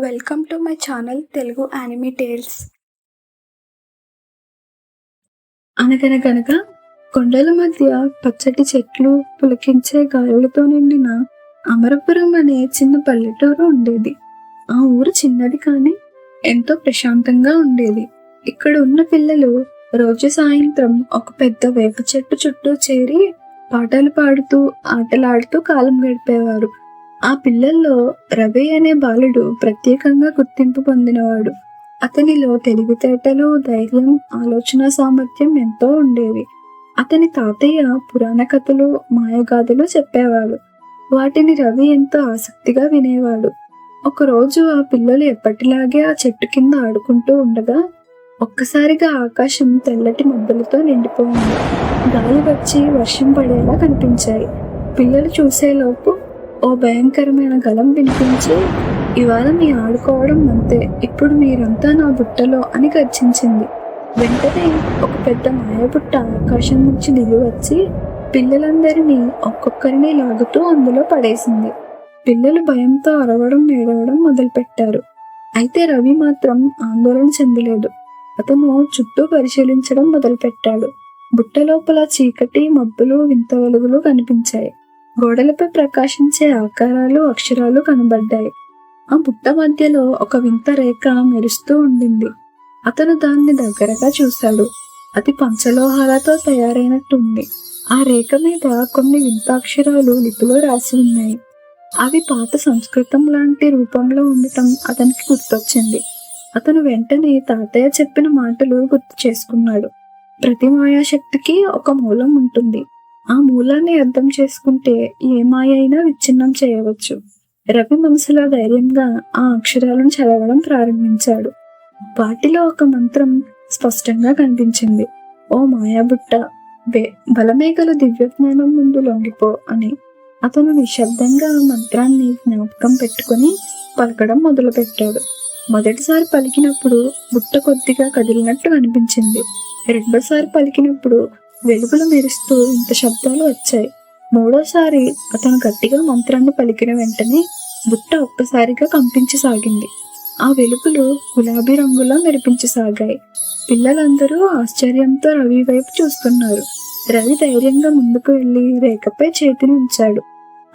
Welcome to my channel Telugu anime tales. అనగనగనగా కొండల మధ్య పచ్చటి చెట్లు, పులకించే గాలులతో నిండిన అమరపురం అనే చిన్న పల్లెటూరు ఉండేది. ఆ ఊరు చిన్నది కానీ ఎంతో ప్రశాంతంగా ఉండేది. ఇక్కడ ఉన్న పిల్లలు రోజు సాయంత్రం ఒక పెద్ద వేప చెట్టు చుట్టూ చేరి పాటలు పాడుతూ, ఆటలాడుతూ కాలం గడిపేవారు. ఆ పిల్లల్లో రవి అనే బాలుడు ప్రత్యేకంగా గుర్తింపు పొందినవాడు. అతనిలో తెలివితేటలు, ధైర్యం, ఆలోచన సామర్థ్యం ఎంతో ఉండేవి. అతని తాతయ్య పురాణ కథలు, మాయగాథలు చెప్పేవాడు. వాటిని రవి ఎంతో ఆసక్తిగా వినేవాడు. ఒకరోజు ఆ పిల్లలు ఎప్పటిలాగే ఆ చెట్టు కింద ఆడుకుంటూ ఉండగా ఒక్కసారిగా ఆకాశం తెల్లటి మబ్బులతో నిండిపోయింది. గాలి వచ్చి వర్షం పడేలా కనిపించాయి. పిల్లలు చూసేలోపు ఓ భయంకరమైన గలం వినిపించి, "ఇవాళ మీ ఆడుకోవడం అంతే, ఇప్పుడు మీరంతా నా బుట్టలో" అని గర్జించింది. వెంటనే ఒక పెద్ద మాయబుట్ట ఆకాశం నుంచి దిగి వచ్చి పిల్లలందరినీ ఒక్కొక్కరిని లాగుతూ అందులో పడేసింది. పిల్లలు భయంతో అరవడం, ఏడవడం మొదలుపెట్టారు. అయితే రవి మాత్రం ఆందోళన చెందలేదు. అతను చుట్టూ పరిశీలించడం మొదలుపెట్టాడు. బుట్ట లోపల చీకటి, మబ్బులు, వింత వెలుగులు కనిపించాయి. గోడలపై ప్రకాశించే ఆకారాలు, అక్షరాలు కనబడ్డాయి. ఆ బుట్ట మధ్యలో ఒక వింత రేఖ మెరుస్తూ ఉండింది. అతను దాన్ని దగ్గరగా చూశాడు. అది పంచలోహాలతో తయారైనట్టుంది. ఆ రేఖ మీద కొన్ని వింత అక్షరాలు లిపిలో రాసి ఉన్నాయి. అవి పాత సంస్కృతం లాంటి రూపంలో ఉండటం అతనికి గుర్తొచ్చింది. అతను వెంటనే తాతయ్య చెప్పిన మాటలు గుర్తు చేసుకున్నాడు. ప్రతి మాయాశక్తికి ఒక మూలం ఉంటుంది. ఆ మూలాన్ని అర్థం చేసుకుంటే ఏ మాయ అయినా విచ్ఛిన్నం చేయవచ్చు. రవి మనసులో ధైర్యంగా ఆ అక్షరాలను చదవడం ప్రారంభించాడు. వాటిలో ఒక మంత్రం స్పష్టంగా కనిపించింది. "ఓ మాయాబుట్ట, బలమేగల దివ్యజ్ఞానం ముందు లొంగిపో" అని. అతను నిశ్శబ్దంగా ఆ మంత్రాన్ని జ్ఞాపకం పెట్టుకుని పలకడం మొదలుపెట్టాడు. మొదటిసారి పలికినప్పుడు బుట్ట కొద్దిగా కదిలినట్టు అనిపించింది. రెండోసారి పలికినప్పుడు వెలుగులు మెరుస్తూ ఇంత శబ్దాలు వచ్చాయి. మూడోసారి అతను గట్టిగా మంత్రాన్ని పలికిన వెంటనే బుట్ట ఒక్కసారిగా కంపించసాగింది. ఆ వెలుగులు గులాబీ రంగులో మెరిపించసాగాయి. పిల్లలందరూ ఆశ్చర్యంతో రవి వైపు చూస్తున్నారు. రవి ధైర్యంగా ముందుకు వెళ్లి రేఖపై చేతిని ఉంచాడు.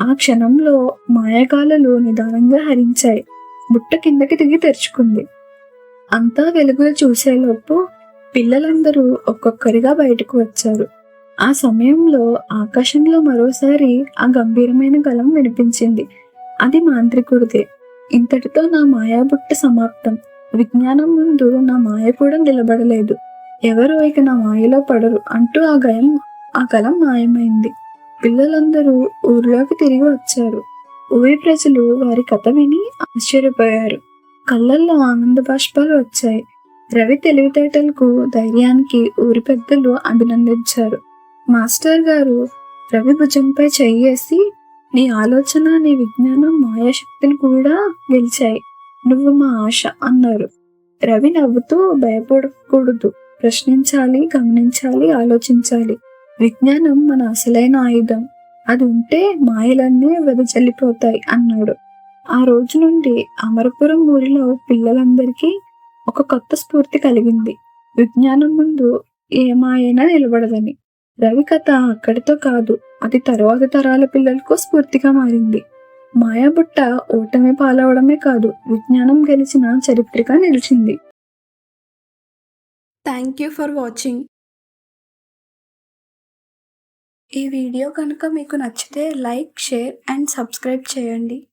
ఆ క్షణంలో మాయగాలలు నిదానంగా హరించాయి. బుట్ట కిందకి దిగి తెరుచుకుంది. అంతా వెలుగులు చూసేలోపు పిల్లలందరూ ఒక్కొక్కరిగా బయటకు వచ్చారు. ఆ సమయంలో ఆకాశంలో మరోసారి ఆ గంభీరమైన గళం వినిపించింది. అది మాంత్రికుడిదే. "ఇంతటితో నా మాయాబుట్ట సమాప్తం. విజ్ఞానం ముందు నా మాయ కూడా నిలబడలేదు. ఎవరు ఇక నా మాయలో పడరు" అంటూ ఆ గళం మాయమైంది. పిల్లలందరూ ఊర్లోకి తిరిగి వచ్చారు. ఊరి ప్రజలు వారి కథ విని ఆశ్చర్యపోయారు. కళ్ళల్లో ఆనంద బాష్పాలు వచ్చాయి. రవి తెలివితేటలకు, ధైర్యానికి ఊరి పెద్దలు అభినందించారు. మాస్టర్ గారు రవి భుజంపై చెయ్యేసి, "నీ ఆలోచన, నీ విజ్ఞానం మాయాశక్తిని కూడా గెలిచాయి. నువ్వు మా ఆశ" అన్నారు. రవి నవ్వుతూ, "భయపడకూడదు, ప్రశ్నించాలి, గమనించాలి, ఆలోచించాలి. విజ్ఞానం మన అసలైన ఆయుధం. అది ఉంటే మాయలన్నీ వెదజల్లిపోతాయి" అన్నాడు. ఆ రోజు నుండి అమరపురం ఊరిలో పిల్లలందరికీ ఒక కొత్త స్ఫూర్తి కలిగింది. విజ్ఞానం ముందు ఏ మాయైనా నిలబడదని. రవి కథ అక్కడితో కాదు, అది తరువాతి తరాల పిల్లలకు స్ఫూర్తిగా మారింది. మాయాబుట్ట ఓటమి పాలవడమే కాదు, విజ్ఞానం గెలిచిన చరిత్రగా నిలిచింది. Thank you for watching. ఈ వీడియో కనుక మీకు నచ్చితే లైక్, షేర్ అండ్ సబ్స్క్రైబ్ చేయండి.